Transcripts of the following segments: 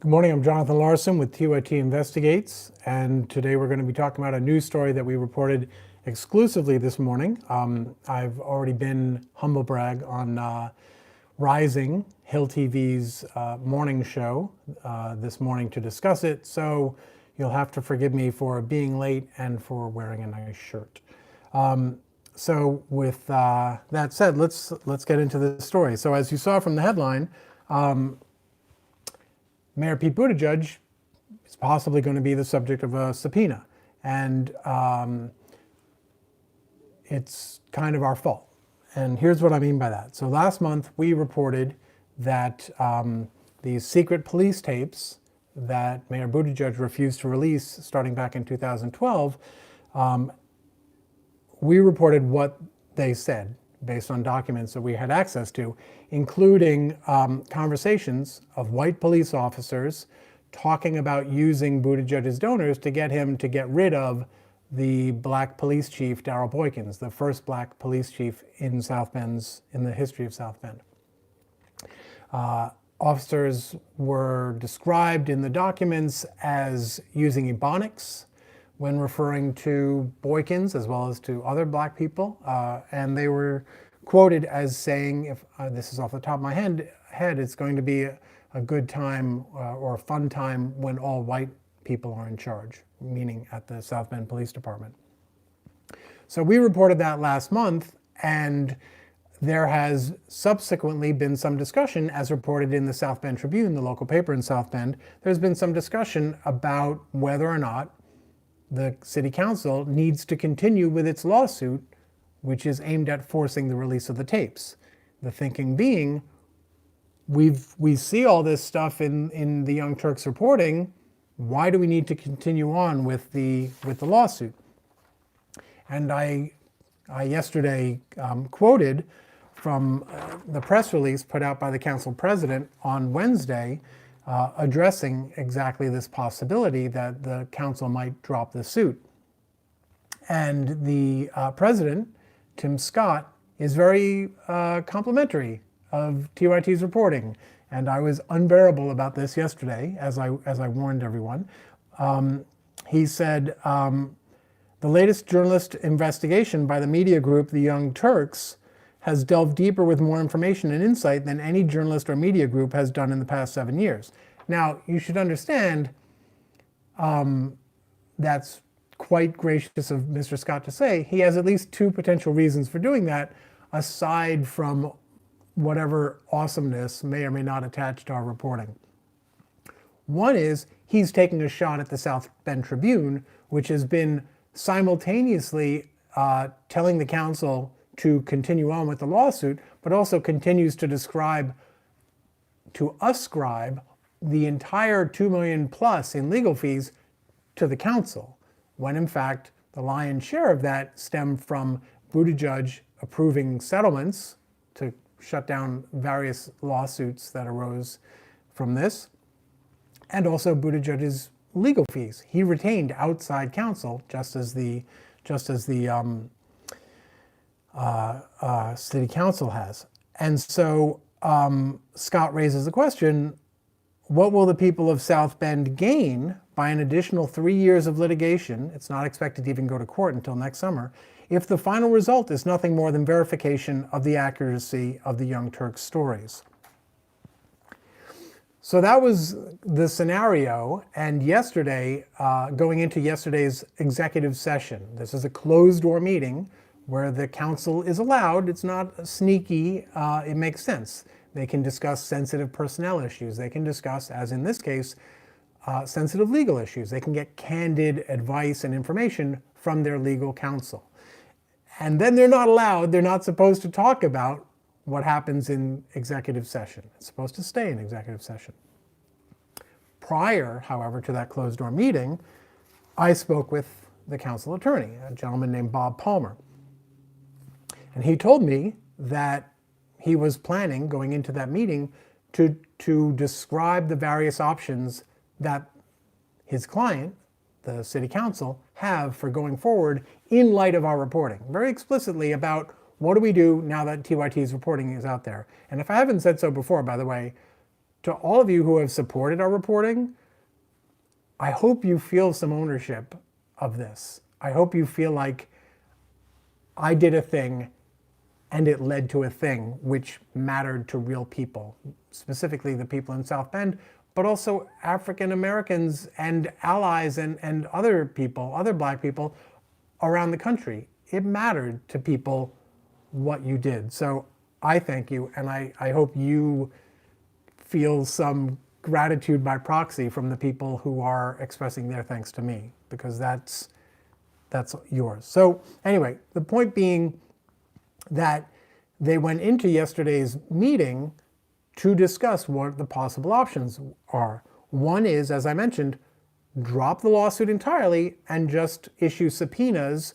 Good morning, I'm Jonathan Larsen with TYTI Investigates, and today we're going to be talking about a news story that we reported exclusively this morning. I've already been, humble brag, on Rising, Hill TV's morning show this morning to discuss it, so you'll have to forgive me for being late and for wearing a nice shirt. So with that said, let's get into the story. So as you saw from the headline, Mayor Pete Buttigieg is possibly going to be the subject of a subpoena, and it's kind of our fault. And here's what I mean by that. So last month we reported that these secret police tapes that Mayor Buttigieg refused to release starting back in 2012, we reported what they said based on documents that we had access to, including conversations of white police officers talking about using Buttigieg's donors to get him to get rid of the black police chief, Darrell Boykins, the first black police chief in the history of South Bend. Officers were described in the documents as using Ebonics when referring to Boykins as well as to other black people, and they were quoted as saying, if this is off the top of my head, it's going to be a good time or a fun time when all white people are in charge, meaning at the South Bend Police Department. So we reported that last month, and there has subsequently been some discussion, as reported in the South Bend Tribune, the local paper in South Bend. There's been some discussion about whether or not the city council needs to continue with its lawsuit, which is aimed at forcing the release of the tapes. The thinking being, we see all this stuff in the Young Turks reporting. Why do we need to continue on with the lawsuit? And I yesterday quoted from the press release put out by the council president on Wednesday, addressing exactly this possibility that the council might drop the suit. And the president, Tim Scott, is very complimentary of TYT's reporting. And I was unbearable about this yesterday, as I warned everyone. He said, the latest journalist investigation by the media group, the Young Turks, has delved deeper with more information and insight than any journalist or media group has done in the past 7 years. Now, you should understand that's quite gracious of Mr. Scott to say. He has at least two potential reasons for doing that, aside from whatever awesomeness may or may not attach to our reporting. One is he's taking a shot at the South Bend Tribune, which has been simultaneously telling the council to continue on with the lawsuit, but also continues to ascribe the entire $2 million plus in legal fees to the council, when in fact the lion's share of that stemmed from Buttigieg approving settlements to shut down various lawsuits that arose from this, and also Buttigieg's legal fees. He retained outside counsel, just as the city council has. And so Scott raises the question, what will the people of South Bend gain by an additional 3 years of litigation? It's not expected to even go to court until next summer, if the final result is nothing more than verification of the accuracy of the Young Turks stories. So that was the scenario, and yesterday, going into yesterday's executive session, this is a closed-door meeting where the council is allowed. It's not sneaky, it makes sense. They can discuss sensitive personnel issues. They can discuss, as in this case, sensitive legal issues. They can get candid advice and information from their legal counsel. And then they're not supposed to talk about what happens in executive session. It's supposed to stay in executive session. Prior, however, to that closed-door meeting, I spoke with the council attorney, a gentleman named Bob Palmer. And he told me that he was planning, going into that meeting, to describe the various options that his client, the city council, have for going forward in light of our reporting. Very explicitly about what do we do now that TYT's reporting is out there. And if I haven't said so before, by the way, to all of you who have supported our reporting, I hope you feel some ownership of this. I hope you feel like I did a thing and it led to a thing which mattered to real people, specifically the people in South Bend, but also African Americans and allies and other people, other black people around the country. It mattered to people what you did. So I thank you, and I hope you feel some gratitude by proxy from the people who are expressing their thanks to me, because that's yours. So anyway, the point being that they went into yesterday's meeting to discuss what the possible options are. One is, as I mentioned, drop the lawsuit entirely and just issue subpoenas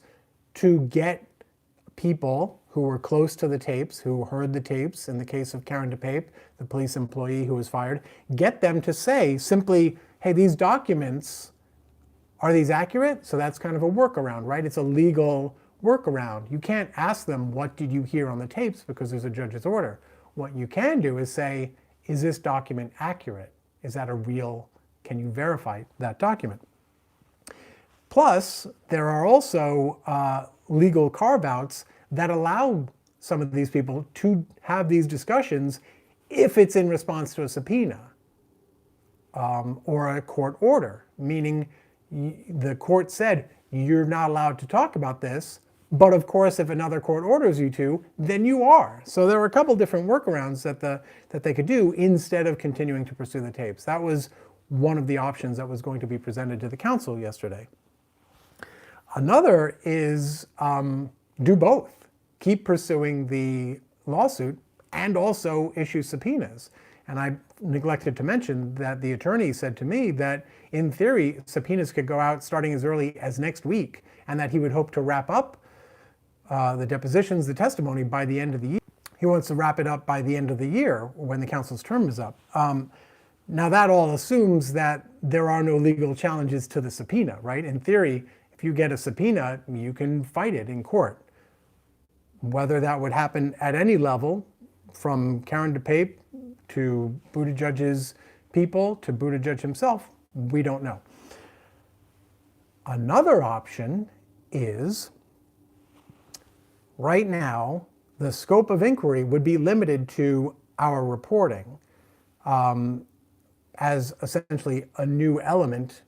to get people who were close to the tapes, who heard the tapes, in the case of Karen DePape, the police employee who was fired, get them to say simply, hey, these documents, are these accurate? So that's kind of a workaround, right? It's a legal workaround. You can't ask them, what did you hear on the tapes, because there's a judge's order. What you can do is say, is this document accurate? Is that a real, can you verify that document? Plus, there are also legal carve-outs that allow some of these people to have these discussions if it's in response to a subpoena or a court order, meaning the court said, you're not allowed to talk about this, but of course, if another court orders you to, then you are. So there were a couple different workarounds that they could do instead of continuing to pursue the tapes. That was one of the options that was going to be presented to the council yesterday. Another is do both. Keep pursuing the lawsuit and also issue subpoenas. And I neglected to mention that the attorney said to me that in theory, subpoenas could go out starting as early as next week, and that he would hope to wrap up the depositions, the testimony by the end of the year. He wants to wrap it up by the end of the year when the council's term is up. Now that all assumes that there are no legal challenges to the subpoena, right? In theory, if you get a subpoena, you can fight it in court. Whether that would happen at any level, from Karen DePape to Buttigieg's people to Buttigieg himself, we don't know. Another option is, right now, the scope of inquiry would be limited to our reporting as essentially a new element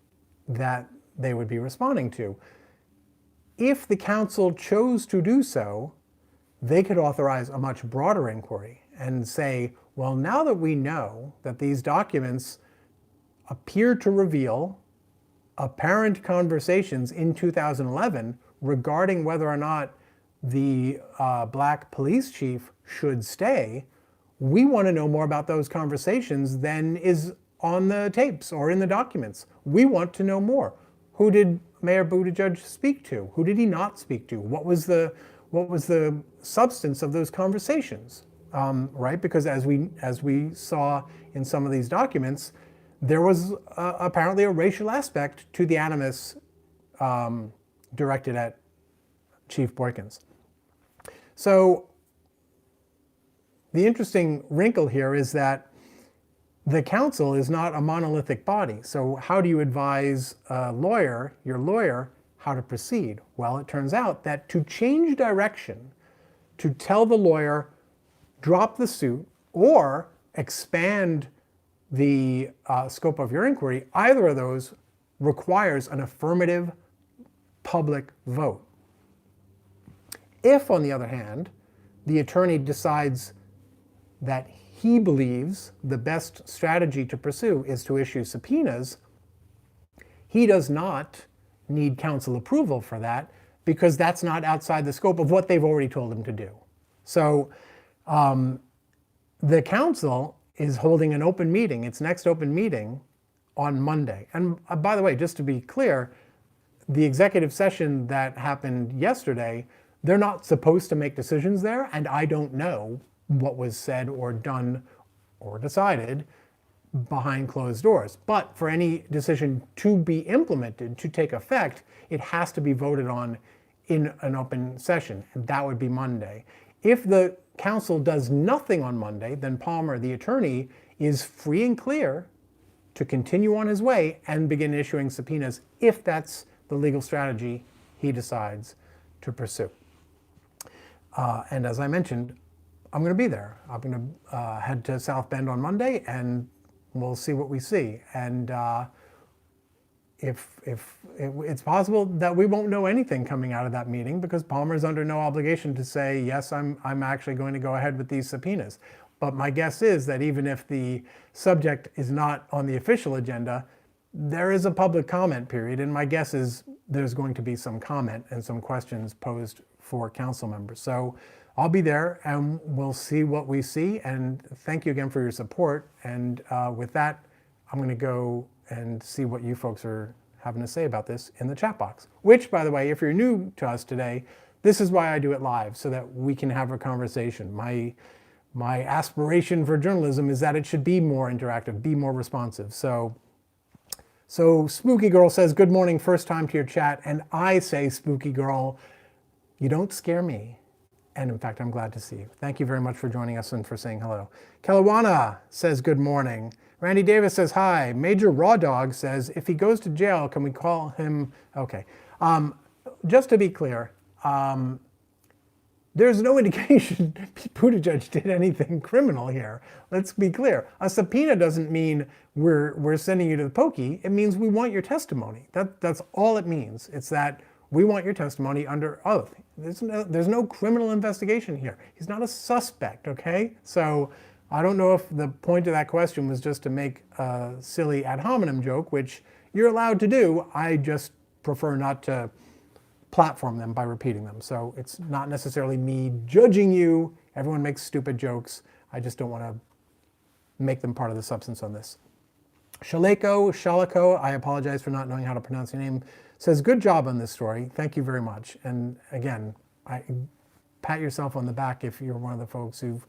that they would be responding to. If the council chose to do so, they could authorize a much broader inquiry and say, well, now that we know that these documents appear to reveal apparent conversations in 2011 regarding whether or not the black police chief should stay, we want to know more about those conversations than is on the tapes or in the documents. We want to know more. Who did Mayor Buttigieg speak to? Who did he not speak to? What was the substance of those conversations? Right? Because as we saw in some of these documents, there was apparently a racial aspect to the animus directed at Chief Boykins. So the interesting wrinkle here is that the council is not a monolithic body. So how do you advise a lawyer, your lawyer, how to proceed? Well, it turns out that to change direction, to tell the lawyer, drop the suit or expand the scope of your inquiry, either of those requires an affirmative public vote. If, on the other hand, the attorney decides that he believes the best strategy to pursue is to issue subpoenas, he does not need council approval for that, because that's not outside the scope of what they've already told him to do. So the council is holding an open meeting, its next open meeting, on Monday. And by the way, just to be clear, the executive session that happened yesterday, they're not supposed to make decisions there, and I don't know what was said or done or decided behind closed doors. But for any decision to be implemented, to take effect, it has to be voted on in an open session, and that would be Monday. If the council does nothing on Monday, then Palmer, the attorney, is free and clear to continue on his way and begin issuing subpoenas if that's the legal strategy he decides to pursue. And as I mentioned, I'm going to be there. I'm going to head to South Bend on Monday, and we'll see what we see. And if it's possible that we won't know anything coming out of that meeting, because Palmer's under no obligation to say, yes, I'm actually going to go ahead with these subpoenas. But my guess is that even if the subject is not on the official agenda, there is a public comment period, and my guess is there's going to be some comment and some questions posed for council members. So I'll be there, and we'll see what we see, and thank you again for your support. And with that, I'm going to go and see what you folks are having to say about this in the chat box. Which, by the way, if you're new to us today, this is why I do it live, so that we can have a conversation. My aspiration for journalism is that it should be more interactive, be more responsive. So Spooky Girl says, good morning, first time to your chat. And I say, Spooky Girl, you don't scare me. And in fact, I'm glad to see you. Thank you very much for joining us and for saying hello. Kelowna says, good morning. Randy Davis says, hi. Major Raw Dog says, if he goes to jail, can we call him? Okay. Just to be clear, there's no indication Pete Buttigieg did anything criminal here. Let's be clear. A subpoena doesn't mean we're sending you to the pokey. It means we want your testimony. That's all it means. It's that we want your testimony under oath. There's no criminal investigation here. He's not a suspect, okay? So I don't know if the point of that question was just to make a silly ad hominem joke, which you're allowed to do. I just prefer not to platform them by repeating them. So it's not necessarily me judging you. Everyone makes stupid jokes. I just don't want to make them part of the substance on this. Shalako, I apologize for not knowing how to pronounce your name, says, good job on this story. Thank you very much. And again, pat yourself on the back if you're one of the folks who've,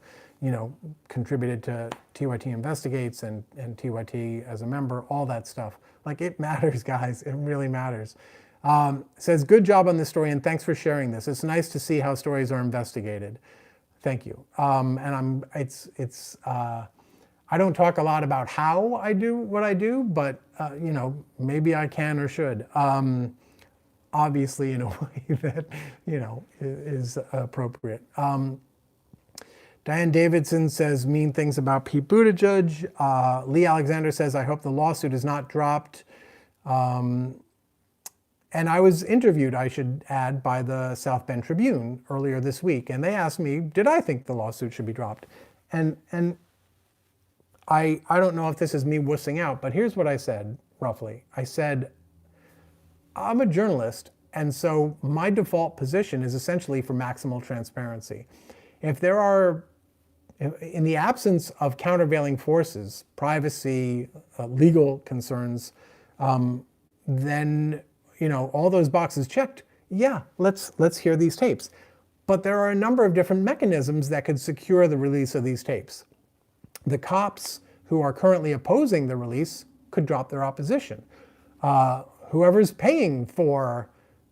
contributed to TYT Investigates and TYT as a member, all that stuff. Like, it matters, guys. It really matters. Says, good job on this story, and thanks for sharing this. It's nice to see how stories are investigated. Thank you. And I don't talk a lot about how I do what I do, but maybe I can or should. Obviously in a way that, is appropriate. Diane Davidson says mean things about Pete Buttigieg. Lee Alexander says, I hope the lawsuit is not dropped. And I was interviewed, I should add, by the South Bend Tribune earlier this week, and they asked me, did I think the lawsuit should be dropped? And I don't know if this is me wussing out, but here's what I said, roughly. I said, I'm a journalist, and so my default position is essentially for maximal transparency. If there are, in the absence of countervailing forces, privacy, legal concerns, then all those boxes checked, yeah, let's hear these tapes. But there are a number of different mechanisms that could secure the release of these tapes. The cops who are currently opposing the release could drop their opposition. Whoever's paying for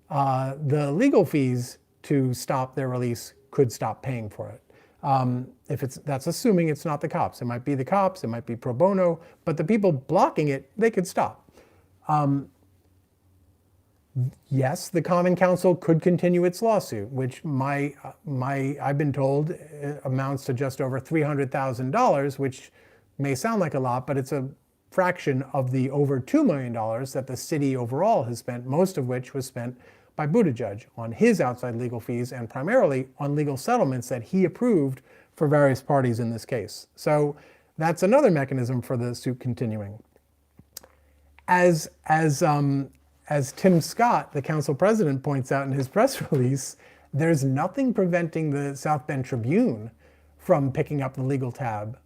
the legal fees to stop their release could stop paying for it. That's assuming it's not the cops. It might be the cops, it might be pro bono, but the people blocking it, they could stop. Yes, the Common Council could continue its lawsuit, which I've been told amounts to just over $300,000, which may sound like a lot, but it's a fraction of the over $2 million that the city overall has spent, most of which was spent by Buttigieg on his outside legal fees and primarily on legal settlements that he approved for various parties in this case. So that's another mechanism for the suit continuing. As Tim Scott, the council president, points out in his press release, there's nothing preventing the South Bend Tribune from picking up the legal tab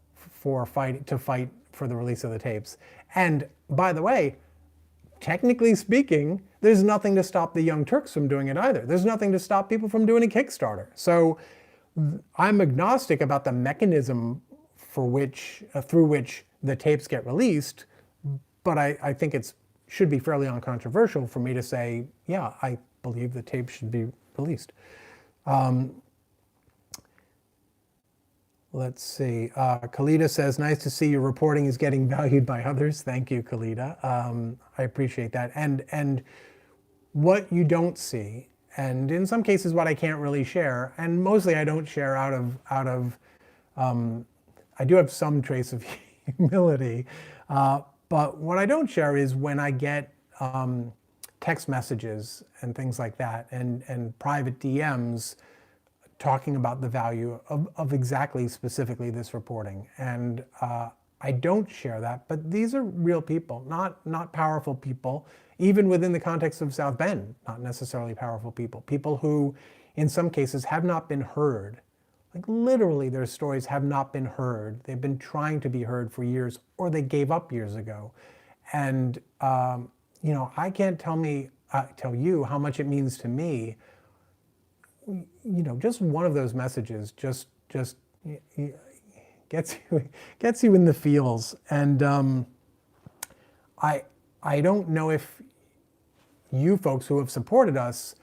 to fight for the release of the tapes. And by the way, technically speaking, there's nothing to stop the Young Turks from doing it either. There's nothing to stop people from doing a Kickstarter. So I'm agnostic about the mechanism through which the tapes get released, but I think it should be fairly uncontroversial for me to say, yeah, I believe the tape should be released. Let's see. Kalita says, nice to see your reporting is getting valued by others. Thank you, Kalita. I appreciate that. And what you don't see, and in some cases what I can't really share, and mostly I don't share out of I do have some trace of humility, but what I don't share is when I get text messages and things like that, and private DMs talking about the value of exactly specifically this reporting. And I don't share that, but these are real people, not powerful people, even within the context of South Bend, not necessarily powerful people who in some cases have not been heard. Like literally their stories have not been heard. They've been trying to be heard for years, or they gave up years ago. And I can't tell you how much it means to me. Just one of those messages just gets you in the feels. And I don't know if you folks who have supported us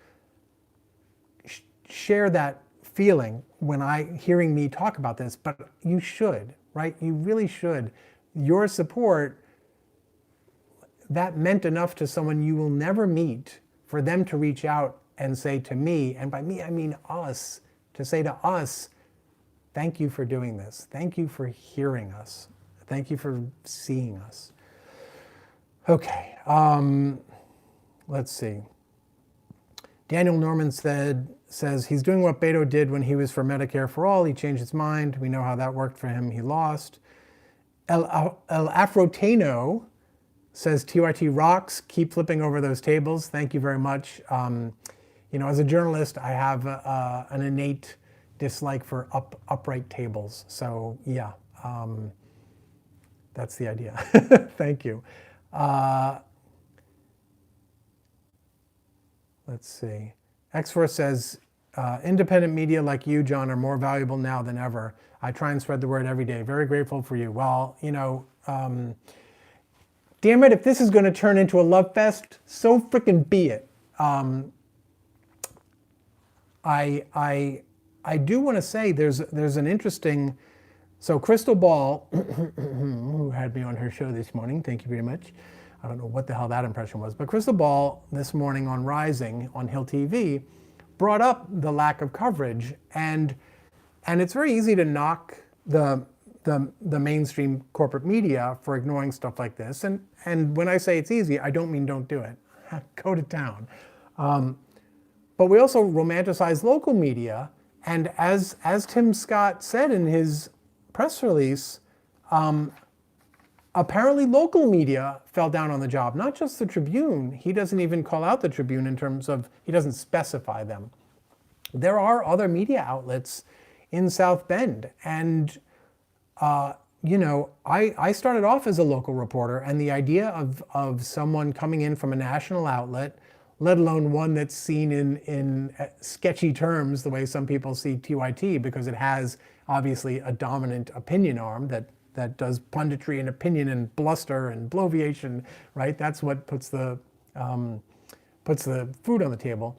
share that feeling when hearing me talk about this, but you should, right? You really should. Your support, that meant enough to someone you will never meet for them to reach out and say to me, and by me I mean us, to say to us, thank you for doing this. Thank you for hearing us. Thank you for seeing us. Okay, let's see. Daniel Norman says he's doing what Beto did when he was for Medicare for All. He changed his mind. We know how that worked for him. He lost. El Afrotano says TYT rocks. Keep flipping over those tables. Thank you very much. As a journalist, I have an innate dislike for upright tables. So yeah, that's the idea. Thank you. Let's see. X-Force says, independent media like you, John, are more valuable now than ever. I try and spread the word every day. Very grateful for you. Well, damn it, if this is going to turn into a love fest, so frickin' be it. I do want to say there's an interesting, so Crystal Ball, who had me on her show this morning, thank you very much. I don't know what the hell that impression was, but Crystal Ball this morning on Rising on Hill TV brought up the lack of coverage, and it's very easy to knock the mainstream corporate media for ignoring stuff like this. And when I say it's easy, I don't mean don't do it. Go to town. But we also romanticize local media, and as Tim Scott said in his press release, apparently local media fell down on the job, not just the Tribune. He doesn't even call out the Tribune in terms of, he doesn't specify them. There are other media outlets in South Bend, and I started off as a local reporter, and the idea of someone coming in from a national outlet, let alone one that's seen in sketchy terms the way some people see TYT, because it has obviously a dominant opinion arm that does punditry and opinion and bluster and bloviation, right? That's what puts the food on the table.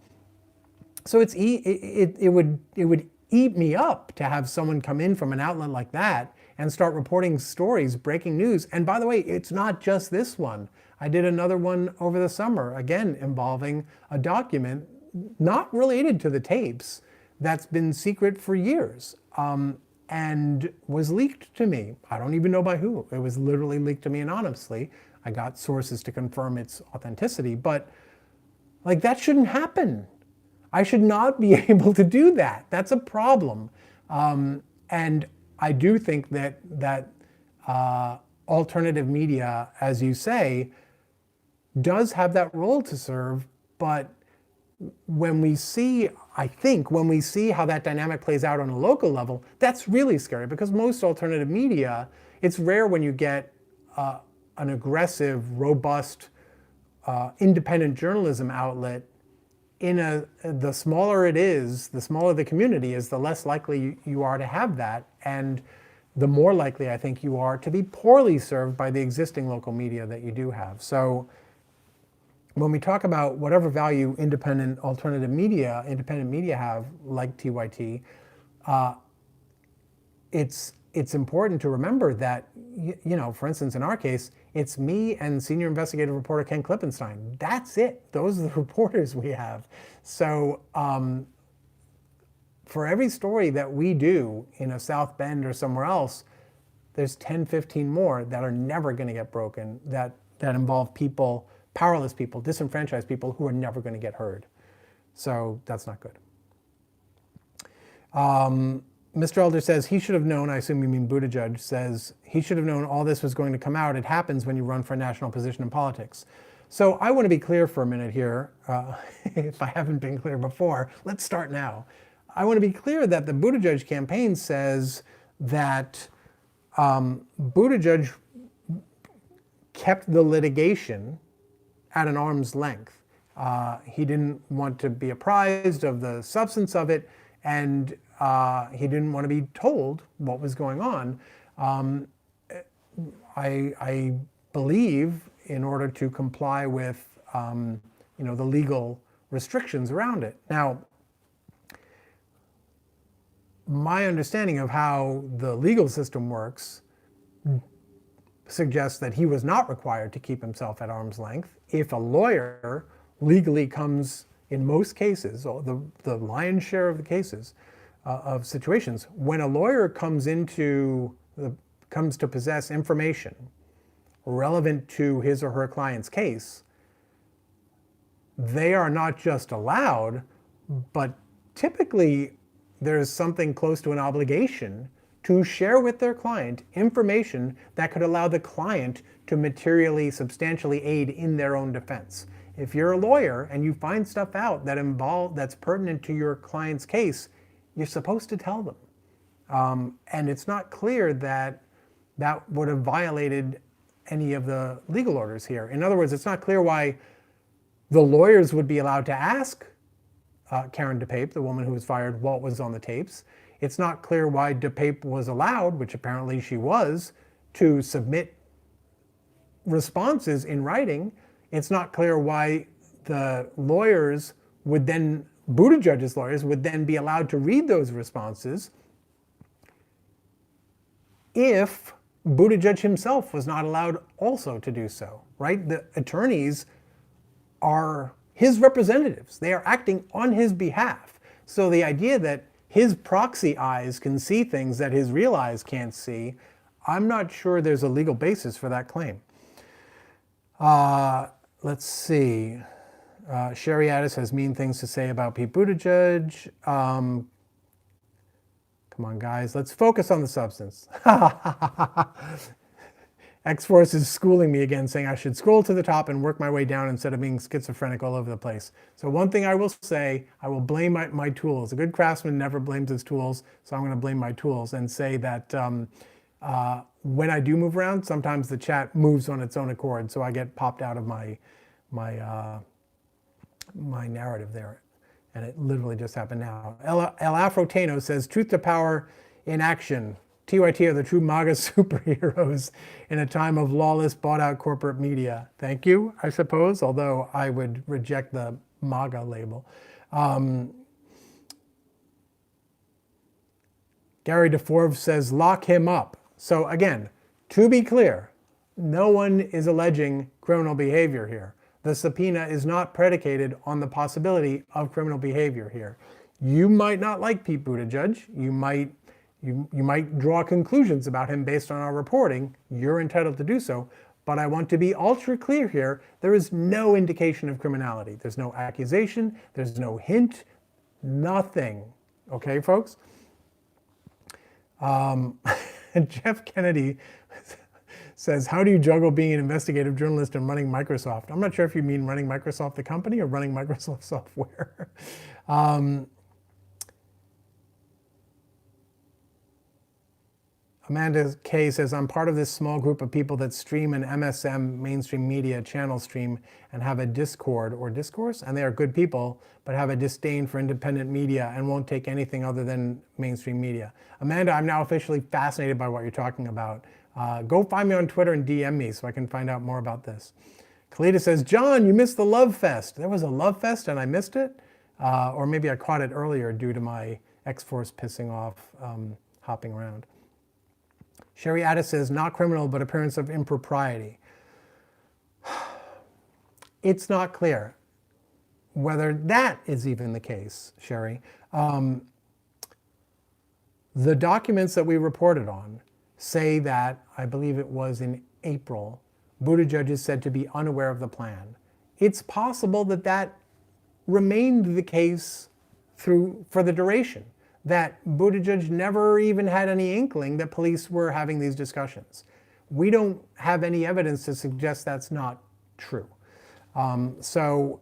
So it would eat me up to have someone come in from an outlet like that and start reporting stories, breaking news. And by the way, it's not just this one. I did another one over the summer, again, involving a document not related to the tapes that's been secret for years. And was leaked to me. I don't even know by who. It was literally leaked to me anonymously. I got sources to confirm its authenticity, but like that shouldn't happen. I should not be able to do that. That's a problem. And I do think that alternative media, as you say, does have that role to serve, but when we see how that dynamic plays out on a local level, that's really scary, because most alternative media, it's rare when you get an aggressive, robust, independent journalism outlet the smaller it is, the smaller the community is, the less likely you are to have that, and the more likely I think you are to be poorly served by the existing local media that you do have. So when we talk about whatever value independent media have, like TYT, it's important to remember that, for instance, in our case, it's me and senior investigative reporter Ken Klippenstein. That's it. Those are the reporters we have. So for every story that we do in a South Bend or somewhere else, there's 10, 15 more that are never going to get broken, that involve people, powerless people, disenfranchised people who are never going to get heard. So that's not good. Mr. Elder says he should have known, I assume you mean Buttigieg, says he should have known all this was going to come out. It happens when you run for a national position in politics. So I want to be clear for a minute here. If I haven't been clear before, let's start now. I want to be clear that the Buttigieg campaign says that Buttigieg kept the litigation at an arm's length. He didn't want to be apprised of the substance of it, and he didn't want to be told what was going on. I believe in order to comply with the legal restrictions around it. Now, my understanding of how the legal system works suggests that he was not required to keep himself at arm's length. If a lawyer legally comes, in most cases, or the lion's share of the cases, of situations, when a lawyer comes to possess information relevant to his or her client's case, they are not just allowed, but typically there's something close to an obligation to share with their client information that could allow the client to materially, substantially aid in their own defense. If you're a lawyer and you find stuff out that's pertinent to your client's case, you're supposed to tell them. And it's not clear that would have violated any of the legal orders here. In other words, it's not clear why the lawyers would be allowed to ask Karen DePape, the woman who was fired, what was on the tapes. It's not clear why DePape was allowed, which apparently she was, to submit responses in writing. It's not clear why the lawyers would then, Buttigieg's lawyers, would then be allowed to read those responses if Buttigieg himself was not allowed also to do so, right? The attorneys are his representatives. They are acting on his behalf. So the idea that his proxy eyes can see things that his real eyes can't see, I'm not sure there's a legal basis for that claim. Let's see. Sherry Addis has mean things to say about Pete Buttigieg. Come on, guys, let's focus on the substance. X-Force is schooling me again, saying I should scroll to the top and work my way down instead of being schizophrenic all over the place. So one thing I will say, I will blame my tools. A good craftsman never blames his tools, so I'm going to blame my tools and say that when I do move around, sometimes the chat moves on its own accord, so I get popped out of my narrative there. And it literally just happened now. El Afrotano says, truth to power in action. TYT are the true MAGA superheroes in a time of lawless, bought-out corporate media. Thank you, I suppose, although I would reject the MAGA label. Gary DeForve says, lock him up. So again, to be clear, no one is alleging criminal behavior here. The subpoena is not predicated on the possibility of criminal behavior here. You might not like Pete Buttigieg. You might draw conclusions about him based on our reporting. You're entitled to do so. But I want to be ultra clear here. There is no indication of criminality. There's no accusation. There's no hint. Nothing. Okay, folks? Jeff Kennedy says, how do you juggle being an investigative journalist and running Microsoft? I'm not sure if you mean running Microsoft the company or running Microsoft software. Amanda K says, I'm part of this small group of people that stream an MSM mainstream media channel stream and have a Discord or discourse, and they are good people, but have a disdain for independent media and won't take anything other than mainstream media. Amanda, I'm now officially fascinated by what you're talking about. Go find me on Twitter and DM me so I can find out more about this. Kalita says, John, you missed the Love Fest. There was a Love Fest and I missed it? Or maybe I caught it earlier due to my X-Force pissing off, hopping around. Sherry Addis says, not criminal, but appearance of impropriety. It's not clear whether that is even the case, Sherry. The documents that we reported on say that, I believe it was in April, Buttigieg is said to be unaware of the plan. It's possible that that remained the case for the duration, that Buttigieg never even had any inkling that police were having these discussions. We don't have any evidence to suggest that's not true. So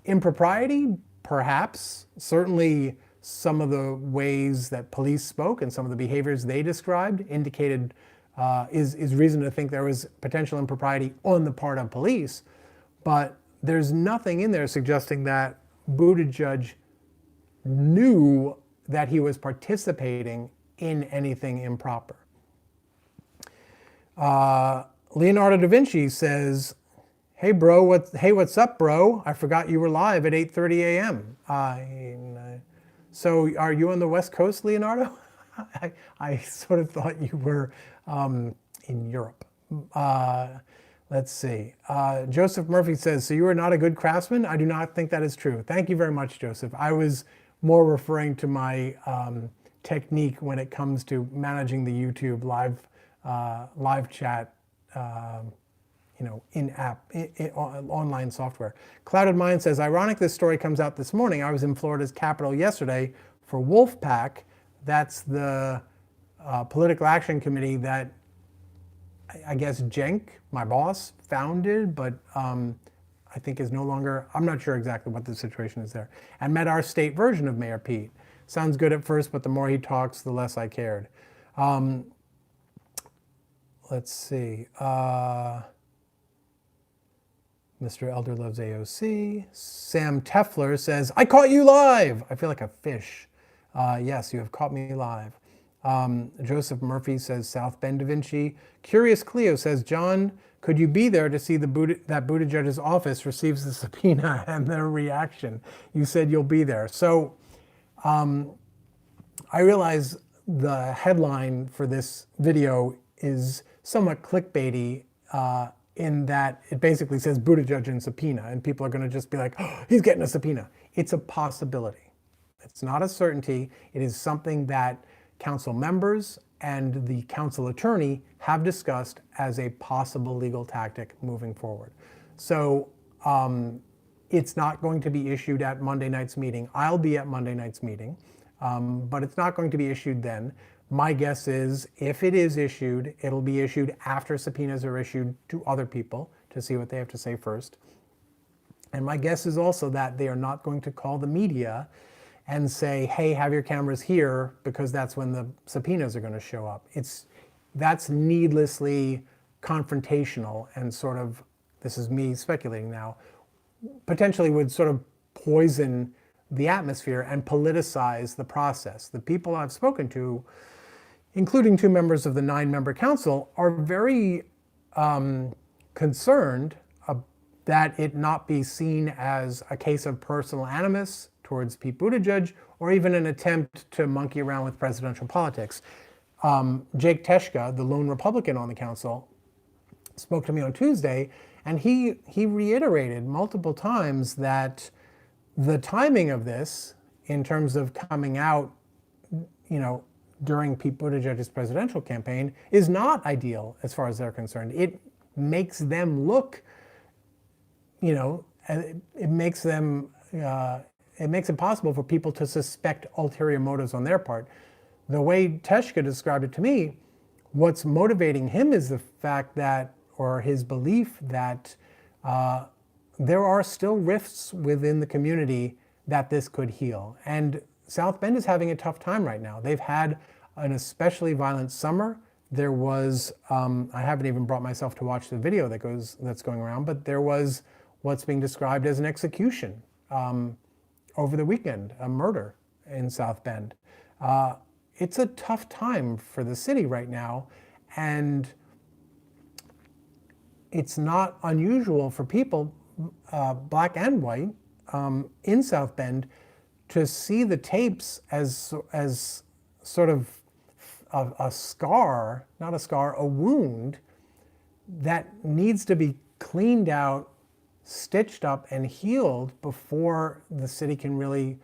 impropriety, perhaps. Certainly some of the ways that police spoke and some of the behaviors they described indicated is reason to think there was potential impropriety on the part of police. But there's nothing in there suggesting that Buttigieg knew that he was participating in anything improper. Leonardo da Vinci says, hey bro, what's up, bro? I forgot you were live at 8:30 a.m. So are you on the West Coast, Leonardo? I sort of thought you were in Europe. Let's see. Joseph Murphy says, so you are not a good craftsman? I do not think that is true. Thank you very much, Joseph. I was more referring to my technique when it comes to managing the YouTube live chat, in-app, online software. Clouded Mind says, ironic this story comes out this morning. I was in Florida's Capitol yesterday for Wolfpack. That's the political action committee that I guess Cenk, my boss, founded, but I think is no longer, I'm not sure exactly what the situation is there, and met our state version of Mayor Pete. Sounds good at first, but the more he talks, the less I cared. Let's see. Mr. Elder loves AOC. Sam Tefler says, I caught you live. I feel like a fish. Yes, you have caught me live. Joseph Murphy says, South Bend Da Vinci. Curious Cleo says, John, could you be there to see that Buttigieg's office receives the subpoena and their reaction? You said you'll be there. So I realize the headline for this video is somewhat clickbaity in that it basically says Buttigieg and subpoena, and people are going to just be like, oh, he's getting a subpoena. It's a possibility. It's not a certainty. It is something that council members and the council attorney have discussed as a possible legal tactic moving forward. So it's not going to be issued at Monday night's meeting. I'll be at Monday night's meeting, but it's not going to be issued then. My guess is if it is issued, it'll be issued after subpoenas are issued to other people to see what they have to say first. And my guess is also that they are not going to call the media and say, hey, have your cameras here, because that's when the subpoenas are going to show up. That's needlessly confrontational and sort of, this is me speculating now, potentially would sort of poison the atmosphere and politicize the process. The people I've spoken to, including 2 members of the 9-member council, are very concerned that it not be seen as a case of personal animus towards Pete Buttigieg, or even an attempt to monkey around with presidential politics. Jake Teshka, the lone Republican on the council, spoke to me on Tuesday, and he reiterated multiple times that the timing of this, in terms of coming out, during Pete Buttigieg's presidential campaign, is not ideal as far as they're concerned. It makes them look, it makes it possible for people to suspect ulterior motives on their part. The way Teshka described it to me, what's motivating him is the fact that, or his belief that there are still rifts within the community that this could heal. And South Bend is having a tough time right now. They've had an especially violent summer. There was, I haven't even brought myself to watch the video that's going around, but there was what's being described as an execution over the weekend, a murder in South Bend. It's a tough time for the city right now, and it's not unusual for people, black and white, in South Bend, to see the tapes as sort of a scar, not a scar, a wound that needs to be cleaned out, stitched up, and healed before the city can really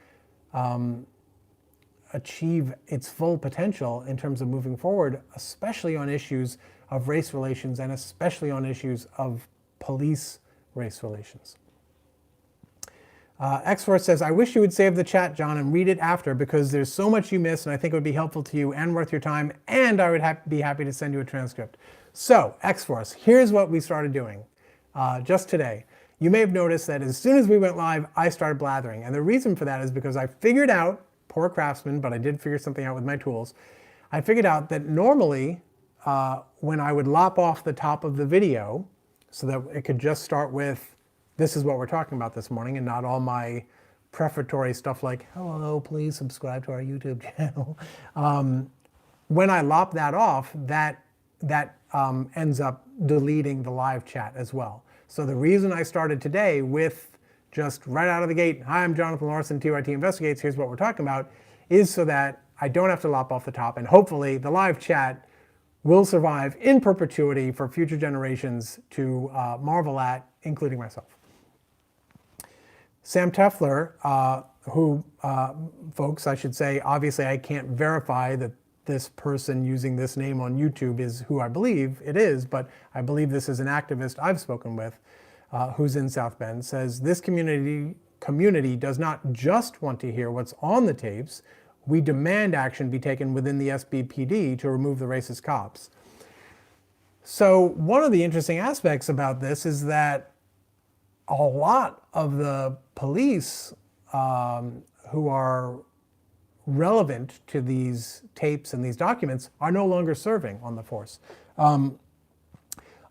achieve its full potential in terms of moving forward, especially on issues of race relations and especially on issues of police race relations. X-Force says, I wish you would save the chat, John, and read it after because there's so much you miss and I think it would be helpful to you and worth your time, and I would be happy to send you a transcript. So, X-Force, here's what we started doing just today. You may have noticed that as soon as we went live, I started blathering. And the reason for that is because I figured out, poor craftsman, but I did figure something out with my tools. I figured out that normally when I would lop off the top of the video so that it could just start with, this is what we're talking about this morning, and not all my prefatory stuff like, hello, please subscribe to our YouTube channel. When I lop that off, that ends up deleting the live chat as well. So the reason I started today with just right out of the gate, hi, I'm Jonathan Larsen, TYTI Investigates, here's what we're talking about, is so that I don't have to lop off the top, and hopefully the live chat will survive in perpetuity for future generations to marvel at, including myself. Sam Tefler, folks, I should say, obviously I can't verify that this person using this name on YouTube is who I believe it is, but I believe this is an activist I've spoken with who's in South Bend, says this community does not just want to hear what's on the tapes, we demand action be taken within the SBPD to remove the racist cops. So one of the interesting aspects about this is that a lot of the police who are relevant to these tapes and these documents are no longer serving on the force.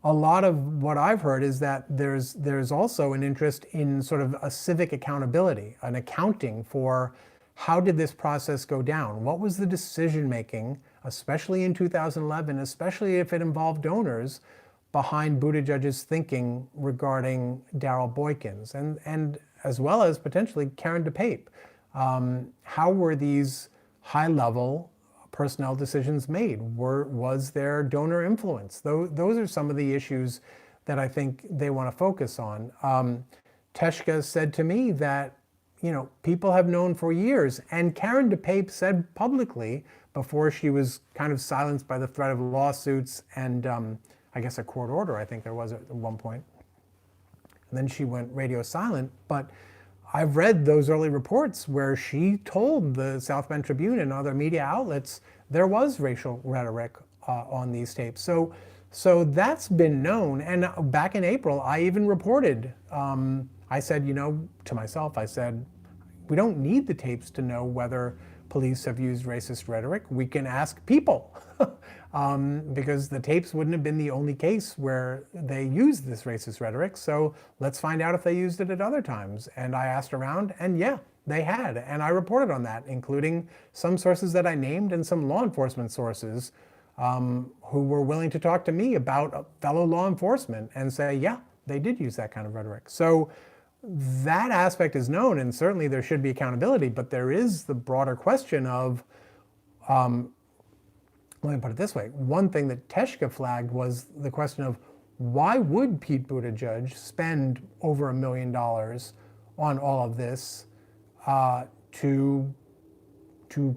A lot of what I've heard is that there's also an interest in sort of a civic accountability, an accounting for how did this process go down? What was the decision making, especially in 2011, especially if it involved donors, behind Buttigieg's thinking regarding Darryl Boykins and as well as potentially Karen DePape. How were these high-level personnel decisions made? Was there donor influence? Those are some of the issues that I think they want to focus on. Teshka said to me that, people have known for years, and Karen DePape said publicly before she was kind of silenced by the threat of lawsuits and I guess a court order, I think there was at one point. And then she went radio silent, but I've read those early reports where she told the South Bend Tribune and other media outlets there was racial rhetoric on these tapes. So that's been known. And back in April, I even reported, I said, to myself, I said, we don't need the tapes to know whether police have used racist rhetoric. We can ask people because the tapes wouldn't have been the only case where they used this racist rhetoric. So let's find out if they used it at other times. And I asked around, and yeah, they had. And I reported on that, including some sources that I named and some law enforcement sources who were willing to talk to me about fellow law enforcement and say, yeah, they did use that kind of rhetoric. So that aspect is known, and certainly there should be accountability, but there is the broader question of, let me put it this way. One thing that Teshka flagged was the question of why would Pete Buttigieg spend over $1 million on all of this to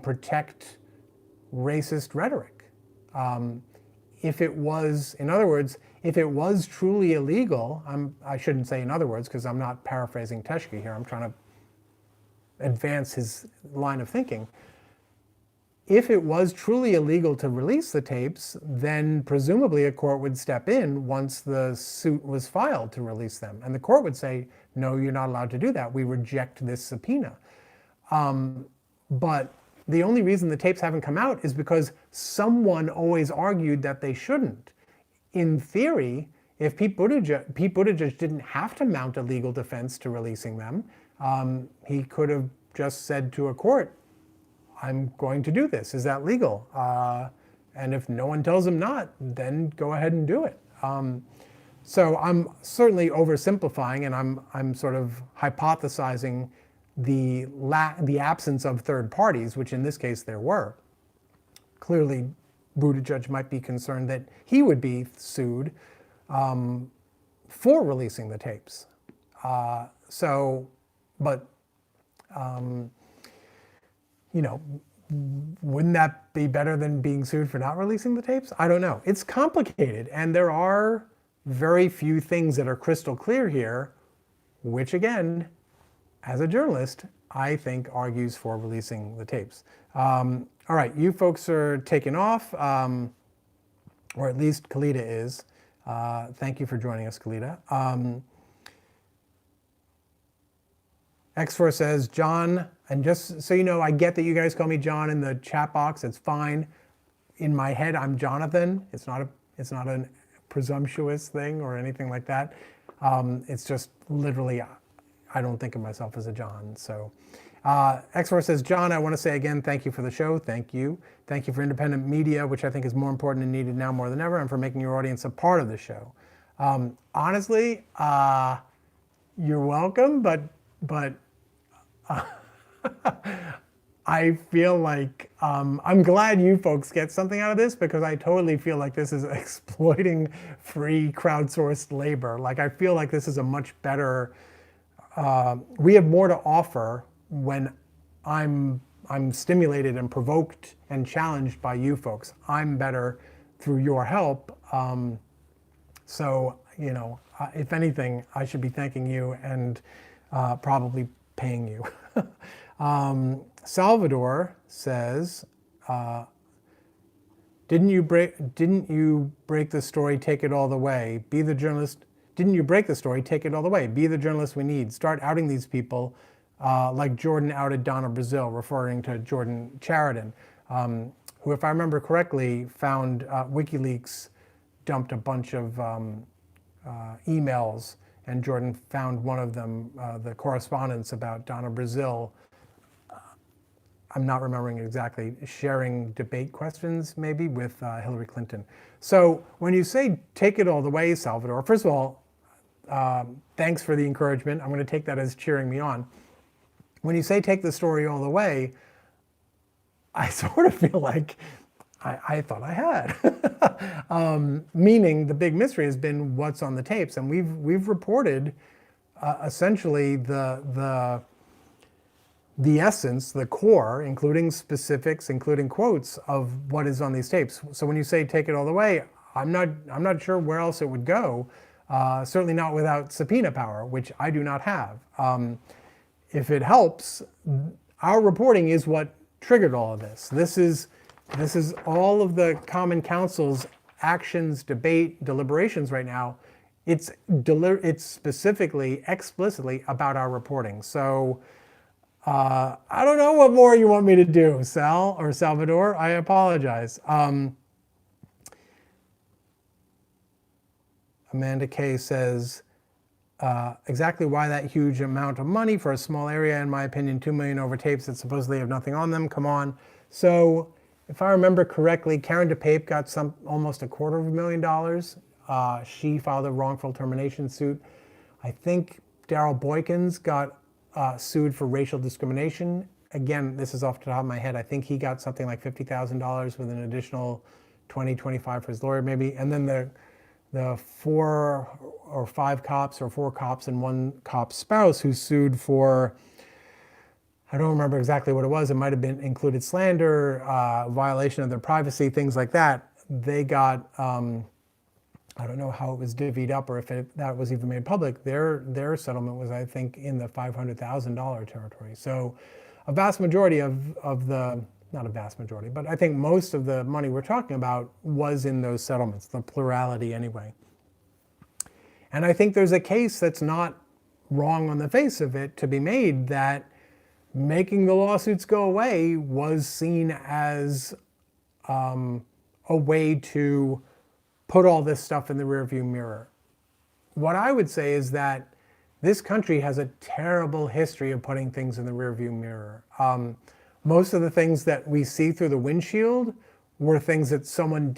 protect racist rhetoric? If it was, in other words, if it was truly illegal, I shouldn't say in other words because I'm not paraphrasing Teshke here, I'm trying to advance his line of thinking. If it was truly illegal to release the tapes, then presumably a court would step in once the suit was filed to release them. And the court would say, no, you're not allowed to do that. We reject this subpoena. But the only reason the tapes haven't come out is because someone always argued that they shouldn't. In theory, if Pete Buttigieg didn't have to mount a legal defense to releasing them, he could have just said to a court, I'm going to do this. Is that legal? And if no one tells him not, then go ahead and do it. So I'm certainly oversimplifying, and I'm sort of hypothesizing the absence of third parties, which in this case there were. Clearly, Buttigieg might be concerned that he would be sued for releasing the tapes. But you know, wouldn't that be better than being sued for not releasing the tapes? I don't know. It's complicated, and there are very few things that are crystal clear here, which again, as a journalist, I think argues for releasing the tapes. All right, you folks are taking off, or at least Kalita is. Thank you for joining us, Kalita. X4 says, John, and just so you know, I get that you guys call me John in the chat box. It's fine. In my head, I'm Jonathan. It's not a presumptuous thing or anything like that. It's just literally, I don't think of myself as a John. So X4 says, John, I want to say again, thank you for the show. Thank you. Thank you for independent media, which I think is more important and needed now more than ever, and for making your audience a part of the show. Honestly, you're welcome, but I feel like I'm glad you folks get something out of this, because I totally feel like this is exploiting free crowdsourced labor. Like, I feel like this is a much better, we have more to offer when I'm stimulated and provoked and challenged by you folks. I'm better through your help. So, you know, if anything, I should be thanking you and probably paying you. Salvador says, didn't you break the story, take it all the way, be the journalist, didn't you break the story, take it all the way, be the journalist we need, start outing these people like Jordan outed Donna Brazile, referring to Jordan Chariton, who, if I remember correctly, found WikiLeaks dumped a bunch of emails, and Jordan found one of them, the correspondence about Donna Brazile, I'm not remembering exactly, sharing debate questions maybe with Hillary Clinton. So when you say take it all the way, Salvador, first of all, thanks for the encouragement. I'm going to take that as cheering me on. When you say take the story all the way, I sort of feel like I thought I had. Meaning the big mystery has been what's on the tapes, and we've reported essentially the essence, the core, including specifics, including quotes of what is on these tapes. So when you say take it all the way, I'm not sure where else it would go. Certainly not without subpoena power, which I do not have. If it helps, our reporting is what triggered all of this. This is all of the Common Council's actions, debate, deliberations right now. It's specifically, explicitly about our reporting. So I don't know what more you want me to do, Sal or Salvador. I apologize. Amanda Kay says, exactly why that huge amount of money for a small area, in my opinion, 2 million over tapes that supposedly have nothing on them. Come on. So if I remember correctly, Karen DePape got almost $250,000. She filed a wrongful termination suit. I think Daryl Boykins got sued for racial discrimination. Again, this is off the top of my head. I think he got something like $50,000 with an additional $25 for his lawyer maybe. And then the 4 or 5 cops, or 4 cops and 1 cop's spouse, who sued for, I don't remember exactly what it was. It might have been included slander, violation of their privacy, things like that. They got, I don't know how it was divvied up, or if that was even made public. Their settlement was, I think, in the $500,000 territory. So a vast majority of the, not a vast majority, but I think most of the money we're talking about was in those settlements, the plurality anyway. And I think there's a case that's not wrong on the face of it to be made, that making the lawsuits go away was seen as a way to put all this stuff in the rearview mirror. What I would say is that this country has a terrible history of putting things in the rearview mirror. Most of the things that we see through the windshield were things that someone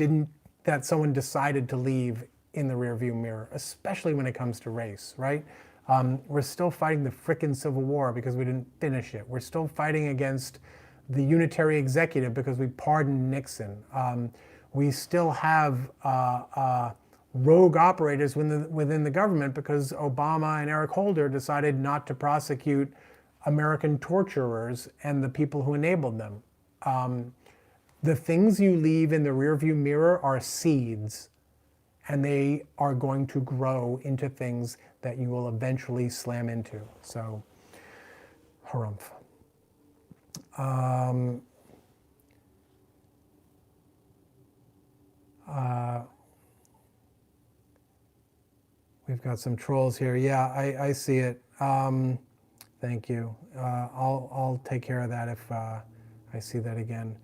decided to leave in the rearview mirror, especially when it comes to race, right? We're still fighting the frickin' Civil War because we didn't finish it. We're still fighting against the unitary executive because we pardoned Nixon. we still have rogue operators within the government because Obama and Eric Holder decided not to prosecute American torturers and the people who enabled them. The things you leave in the rearview mirror are seeds, and they are going to grow into things that you will eventually slam into. So, harumph. We've got some trolls here. Yeah, I see it. Thank you. I'll take care of that if I see that again.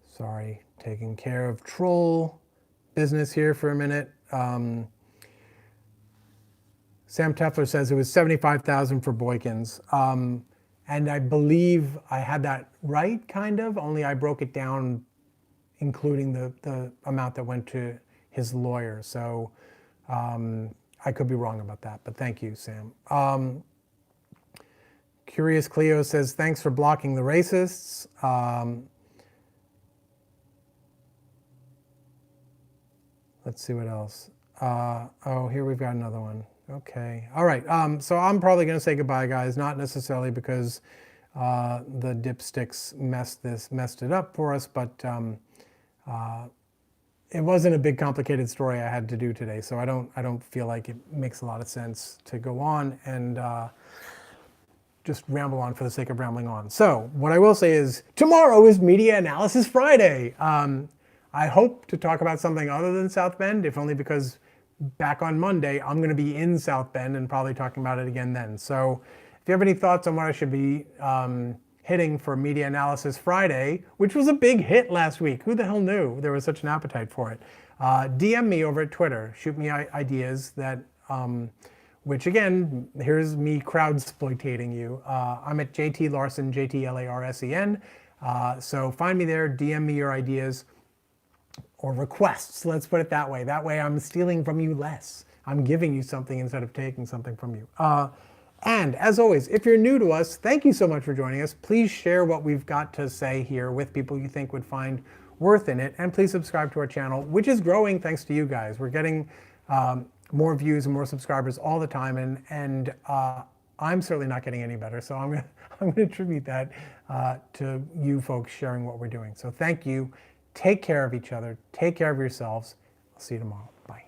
Sorry, taking care of troll business here for a minute. Sam Tefler says it was 75,000 for Boykins. And I believe I had that right, kind of, only I broke it down including the amount that went to his lawyer. So I could be wrong about that, but thank you, Sam. Curious Cleo says, thanks for blocking the racists. Let's see what else. Oh, here we've got another one. Okay. All right. So I'm probably going to say goodbye, guys. Not necessarily because the dipsticks messed it up for us, but it wasn't a big complicated story I had to do today. So I don't feel like it makes a lot of sense to go on and just ramble on for the sake of rambling on. So what I will say is tomorrow is Media Analysis Friday. I hope to talk about something other than South Bend, if only because back on Monday, I'm going to be in South Bend and probably talking about it again then. So if you have any thoughts on what I should be hitting for Media Analysis Friday, which was a big hit last week. Who the hell knew there was such an appetite for it? DM me over at Twitter. Shoot me ideas that, which again, here's me crowd-exploitating you. I'm at JT Larsen, JTLARSEN. So find me there, DM me your ideas. Or requests, let's put it that way. That way I'm stealing from you less. I'm giving you something instead of taking something from you. And as always, if you're new to us, thank you so much for joining us. Please share what we've got to say here with people you think would find worth in it. And please subscribe to our channel, which is growing thanks to you guys. We're getting more views and more subscribers all the time. And I'm certainly not getting any better. So I'm going to attribute that to you folks sharing what we're doing. So thank you. Take care of each other. Take care of yourselves. I'll see you tomorrow. Bye.